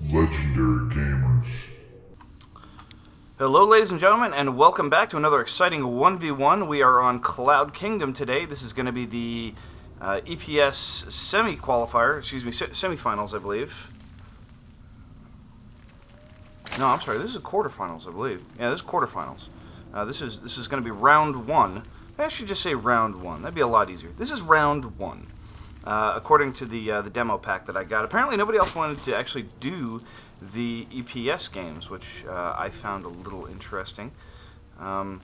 Legendary Gamers. Hello ladies and gentlemen, and welcome back to another exciting 1v1. We are on Cloud Kingdom today. This is going to be the EPS semi-finals, I believe. No, I'm sorry, this is quarterfinals, I believe. Yeah, this is quarterfinals. This is going to be round one. I should just say round one. That'd be a lot easier. This is round one. According to the demo pack that I got. Apparently nobody else wanted to actually do the EPS games, which I found a little interesting. Hanford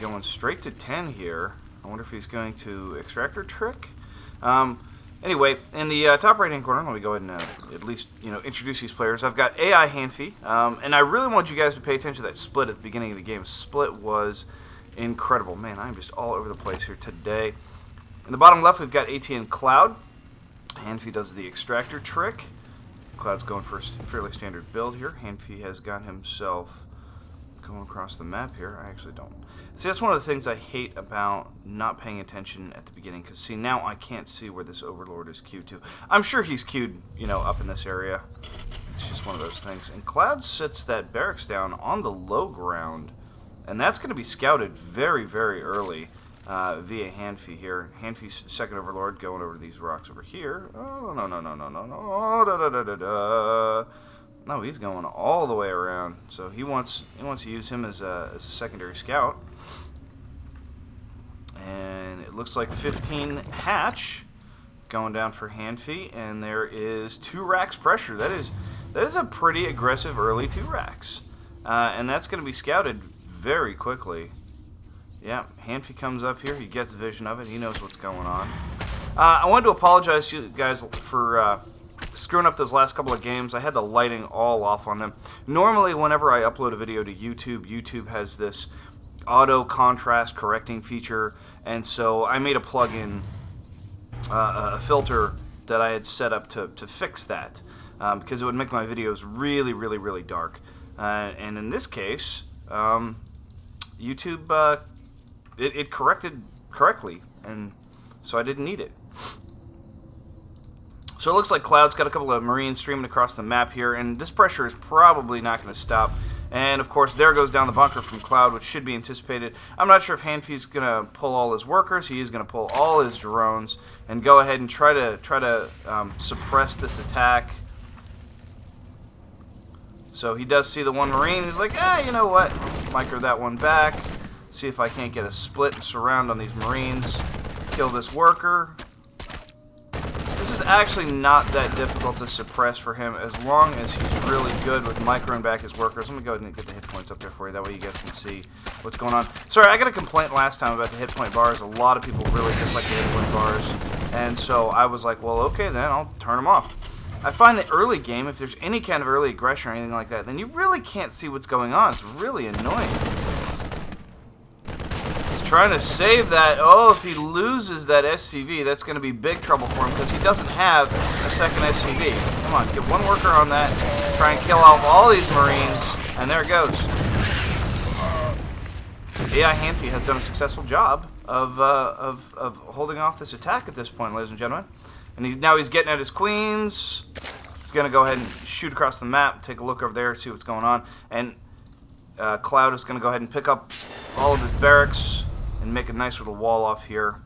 going straight to 10 here. I wonder if he's going to extractor trick. Anyway, in the top right-hand corner, let me go ahead and at least introduce these players. I've got AI Hanfi, and I really want you guys to pay attention to that split at the beginning of the game. Split was incredible. Man, I'm just all over the place here today. In the bottom left, we've got ATN Cloud. Hanfi does the extractor trick. Cloud's going for a fairly standard build here. Hanfi has got himself going across the map here. I actually don't. See, that's one of the things I hate about not paying attention at the beginning. Because, see, now I can't see where this Overlord is queued to. I'm sure he's queued, up in this area. It's just one of those things. And Cloud sits that barracks down on the low ground. And that's going to be scouted very, very early. Via Hanfi here. Hanfi's second Overlord going over to these rocks over here. Oh, no. No, he's going all the way around. So he wants to use him as a secondary scout. And it looks like 15 hatch going down for Hanfi. And there is 2 racks pressure. That is a pretty aggressive early 2 racks. And that's going to be scouted very quickly. Yeah, Hanfi comes up here. He gets vision of it. He knows what's going on. I wanted to apologize to you guys for screwing up those last couple of games. I had the lighting all off on them. Normally, whenever I upload a video to YouTube, YouTube has this auto contrast correcting feature, and so I made a plugin, a filter that I had set up to fix that, because it would make my videos really, really, really dark. And in this case, YouTube... It corrected correctly, and so I didn't need it. So it looks like Cloud's got a couple of Marines streaming across the map here, and this pressure is probably not going to stop. And, of course, there goes down the bunker from Cloud, which should be anticipated. I'm not sure if Hanfi's going to pull all his workers. He is going to pull all his drones and go ahead and try to suppress this attack. So he does see the one Marine. He's like, you know what? Micro that one back. See if I can't get a split and surround on these Marines. Kill this worker. This is actually not that difficult to suppress for him as long as he's really good with microing back his workers. Let me go ahead and get the hit points up there for you. That way you guys can see what's going on. Sorry, I got a complaint last time about the hit point bars. A lot of people really dislike the hit point bars. And so I was like, well, okay, then I'll turn them off. I find the early game, if there's any kind of early aggression or anything like that, then you really can't see what's going on. It's really annoying. Trying to save that. Oh, if he loses that SCV, that's going to be big trouble for him because he doesn't have a second SCV. Come on, get one worker on that. Try and kill off all these Marines, and there it goes. AI Hanfi has done a successful job of holding off this attack at this point, ladies and gentlemen. And now he's getting at his queens. He's going to go ahead and shoot across the map, take a look over there, see what's going on. And Cloud is going to go ahead and pick up all of his barracks and make a nice little wall off here.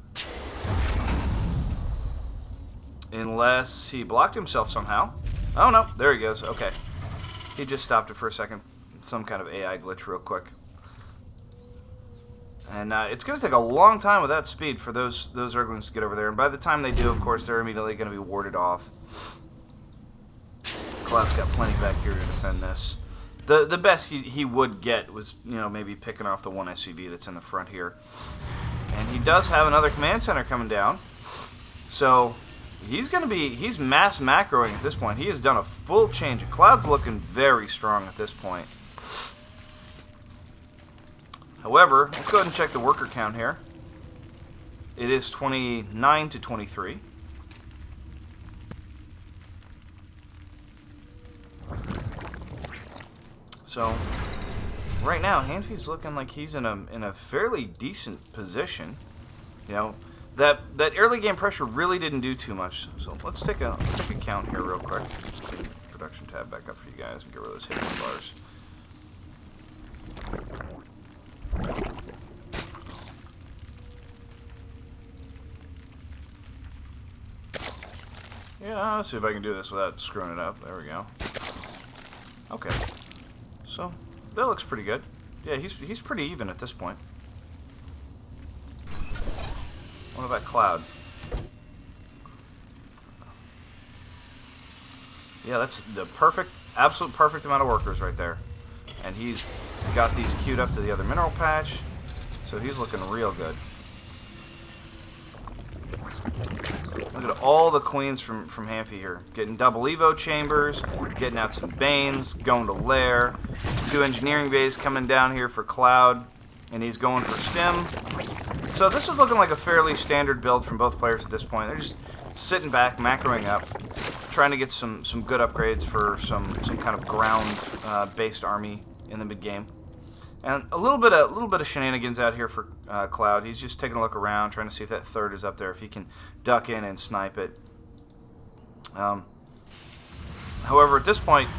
Unless he blocked himself somehow. Oh no, there he goes. Okay. He just stopped it for a second. Some kind of AI glitch real quick. And it's going to take a long time with that speed for those Zerglings to get over there. And by the time they do, of course, they're immediately going to be warded off. Cloud's got plenty back here to defend this. The best he would get was, maybe picking off the one SCV that's in the front here. And he does have another command center coming down. So he's mass macroing at this point. He has done a full change. Cloud's looking very strong at this point. However, let's go ahead and check the worker count here. It is 29 to 23. So right now, Hanfi's looking like he's in a fairly decent position. That early game pressure really didn't do too much. So let's take a count here real quick. production tab back up for you guys and get rid of those hitting bars. Yeah, let's see if I can do this without screwing it up. There we go. Okay. So, that looks pretty good. Yeah, he's pretty even at this point. What about Cloud? Yeah, that's the perfect, absolute perfect amount of workers right there. And he's got these queued up to the other mineral patch, so he's looking real good. Look at all the queens from Hanfi here. Getting double Evo chambers, getting out some Banes, going to Lair. 2 engineering bays coming down here for Cloud, and he's going for Stim. So this is looking like a fairly standard build from both players at this point. They're just sitting back, macroing up, trying to get some good upgrades for some kind of ground-based army in the mid-game. And a little bit of shenanigans out here for Cloud. He's just taking a look around, trying to see if that third is up there, if he can duck in and snipe it. However, at this point,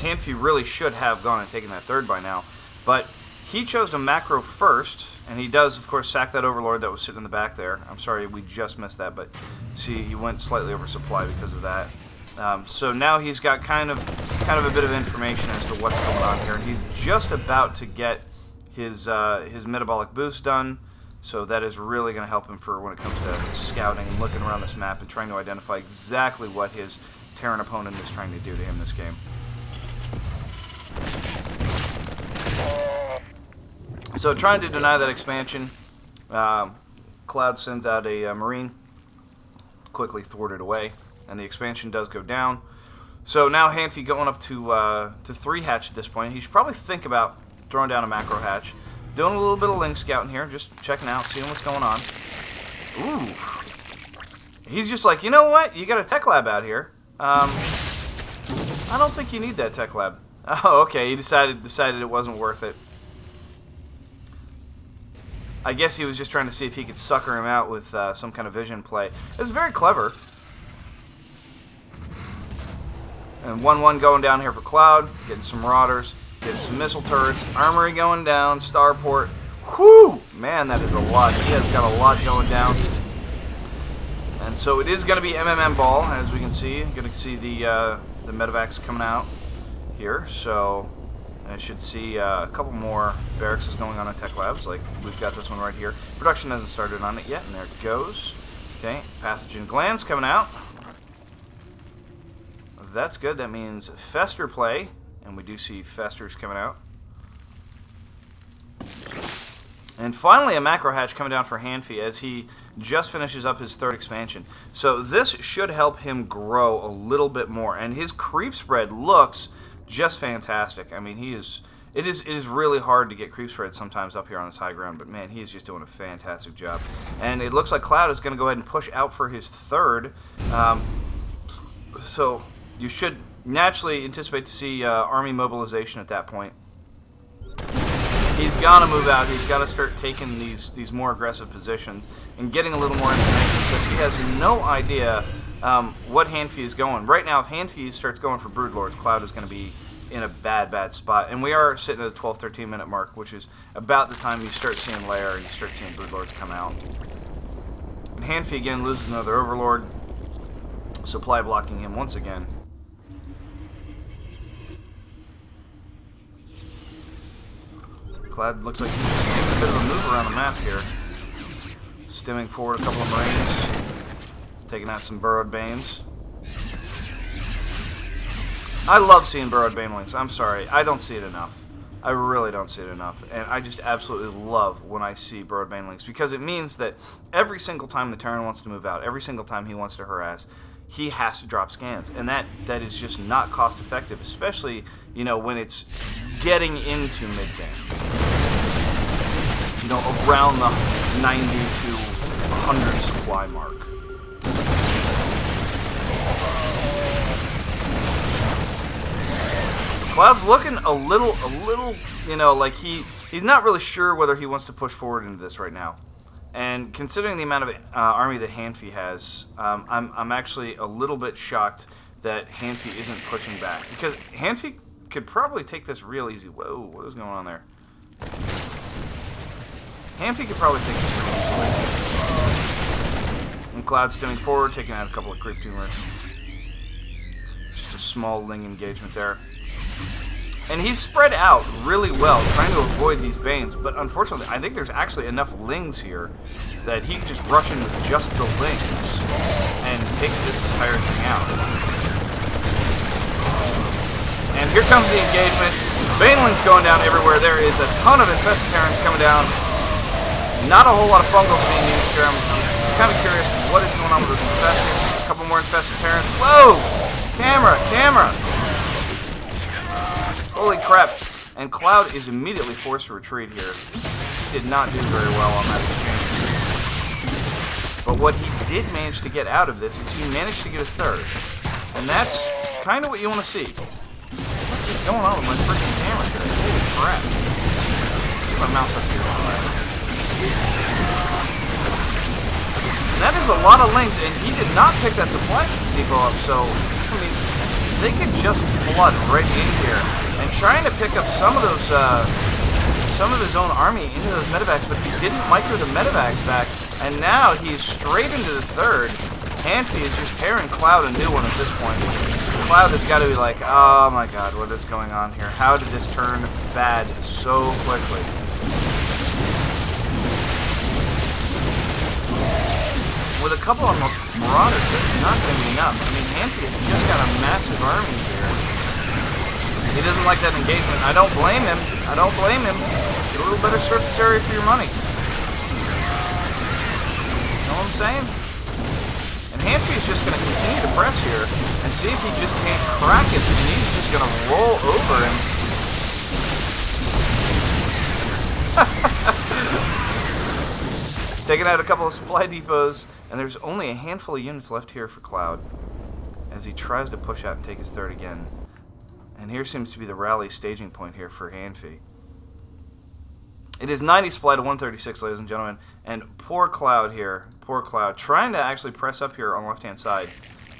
Hanfi really should have gone and taken that third by now. But he chose to macro first, and he does, of course, sack that Overlord that was sitting in the back there. I'm sorry, we just missed that, but see, he went slightly oversupply because of that. So now he's got kind of a bit of information as to what's going on here. He's just about to get his metabolic boost done, so that is really going to help him for when it comes to scouting and looking around this map and trying to identify exactly what his Terran opponent is trying to do to him this game. So trying to deny that expansion, Cloud sends out a Marine, quickly thwarted away, and the expansion does go down. So now Hanfi going up to 3 hatch at this point. He should probably think about throwing down a macro hatch. Doing a little bit of link scouting here, just checking out, seeing what's going on. Ooh. He's just like, you know what? You got a tech lab out here. I don't think you need that tech lab. Oh, okay. He decided it wasn't worth it. I guess he was just trying to see if he could sucker him out with some kind of vision play. It's very clever. And 1-1 going down here for Cloud, getting some Marauders, getting some missile turrets, armory going down, starport. Whew! Man, that is a lot. He has got a lot going down. And so it is going to be MMM ball, as we can see. Going to see the medevacs coming out here. So I should see a couple more barracks going on in Tech Labs, like we've got this one right here. Production hasn't started on it yet, and there it goes. Okay, pathogen glands coming out. That's good. That means Fester play, and we do see Festers coming out. And finally, a macro hatch coming down for Hanfi as he just finishes up his 3rd expansion. So this should help him grow a little bit more, and his creep spread looks just fantastic. I mean, it is really hard to get creep spread sometimes up here on this high ground, but man, he is just doing a fantastic job. And it looks like Cloud is going to go ahead and push out for his 3rd. So you should naturally anticipate to see army mobilization at that point. He's got to move out. He's got to start taking these more aggressive positions and getting a little more information because he has no idea what Hanfi is going. Right now, if Hanfi starts going for Broodlords, Cloud is going to be in a bad spot. And we are sitting at the 12-13 minute mark, which is about the time you start seeing Lair and you start seeing Broodlords come out. And Hanfi again loses another Overlord, supply blocking him once again. Cloud looks like he's taking a bit of a move around the map here. Stemming forward a couple of Marines. Taking out some Burrowed Banes. I love seeing Burrowed Banelings. I'm sorry. I don't see it enough. I really don't see it enough. And I just absolutely love when I see Burrowed Banelings because it means that every single time the Terran wants to move out, every single time he wants to harass, he has to drop scans. And that is just not cost effective, especially, you know, when it's getting into mid-game. You know, around the 90 to 100 supply mark. Cloud's looking a little, you know, like he's not really sure whether he wants to push forward into this right now. And considering the amount of army that Hanfi has, I'm actually a little bit shocked that Hanfi isn't pushing back. Because Hanfi could probably take this real easy. Whoa, what is going on there? Hanfi could probably take this real easily. And Cloud stemming forward, taking out a couple of creep tumors. Just a small Ling engagement there. And he's spread out really well, trying to avoid these Banes, but unfortunately, I think there's actually enough Lings here that he can just rush in with just the Lings and take this entire thing out. And here comes the engagement. Banelings going down everywhere. There is a ton of Infested Terrans coming down. Not a whole lot of fungals being used here. I'm kind of curious what is going on with this Infested. A couple more Infested Terrans. Whoa! Camera! Camera! Holy crap. And Cloud is immediately forced to retreat here. He did not do very well on that exchange. But what he did manage to get out of this is he managed to get a third. And that's kind of what you want to see. What is going on with my freaking camera here? Holy crap. Get my mouse up here. And that is a lot of Lings, and he did not pick that supply depot up, so, I mean, they could just flood right in here. And trying to pick up some of those, some of his own army into those medevacs, but he didn't micro the medevacs back, and now he's straight into the third. Hanfi is just tearing Cloud a new one at this point. Cloud has got to be like, oh my god, what is going on here? How did this turn bad so quickly? With a couple of Marauders, that's not going to be enough. I mean, Hanfi has just got a massive army here. He doesn't like that engagement. I don't blame him. I don't blame him. Get a little better surface area for your money. Know what I'm saying? And Hanfi is just going to continue to press here and see if he just can't crack it. And he's just going to roll over him. Taking out a couple of supply depots, and there's only a handful of units left here for Cloud as he tries to push out and take his third again. And here seems to be the rally staging point here for Hanfi. It is 90 supply to 136, ladies and gentlemen. And poor Cloud here, poor Cloud, trying to actually press up here on the left-hand side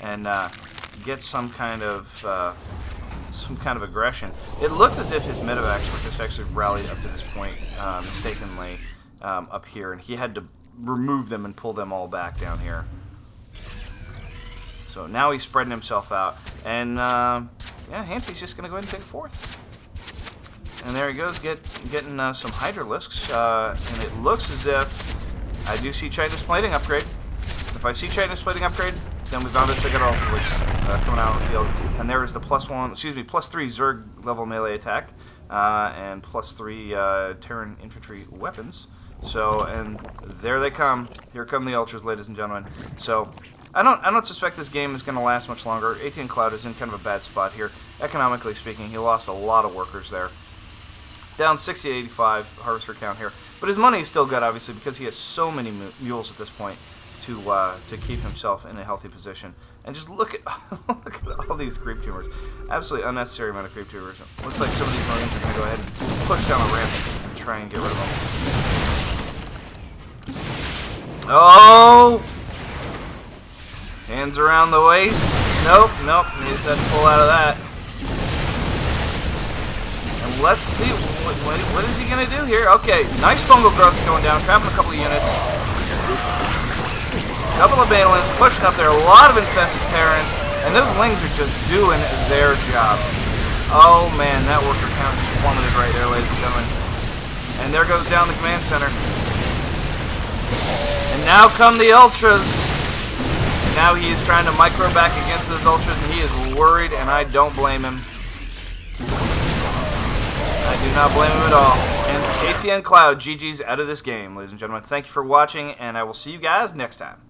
and get some kind of aggression. It looked as if his medevacs were just actually rallied up to this point mistakenly up here, and he had to remove them and pull them all back down here. So now he's spreading himself out, and yeah, Hanfi's just going to go ahead and take fourth. And there he goes, getting some Hydralisks, and it looks as if I do see Chitinous Plating upgrade. If I see Chitinous Plating upgrade, then we've obviously got Ultralisk coming out on the field. And there is the +3 Zerg level melee attack, and +3 Terran infantry weapons. So, and there they come. Here come the Ultras, ladies and gentlemen. So, I don't suspect this game is going to last much longer. ATN Cloud is in kind of a bad spot here. Economically speaking, he lost a lot of workers there. Down 60 to 85 harvester count here. But his money is still good, obviously, because he has so many mules at this point to keep himself in a healthy position. And just look at look at all these creep tumors. Absolutely unnecessary amount of creep tumors. Looks like some of these Marines are going to go ahead and push down a ramp and try and get rid of them. Oh! Hands around the waist. Nope, nope. He just had to pull out of that. And let's see, what is he going to do here? Okay, nice fungal growth going down, trapping a couple of units. A couple of Banelings pushing up there, a lot of infested Terrans, and those Lings are just doing their job. Oh man, that worker count just plummeted right there, ladies and gentlemen. And there goes down the command center. And now come the Ultras. Now he is trying to micro back against those Ultras, and he is worried, and I don't blame him. I do not blame him at all. And ATN Cloud, GG's out of this game, ladies and gentlemen. Thank you for watching, and I will see you guys next time.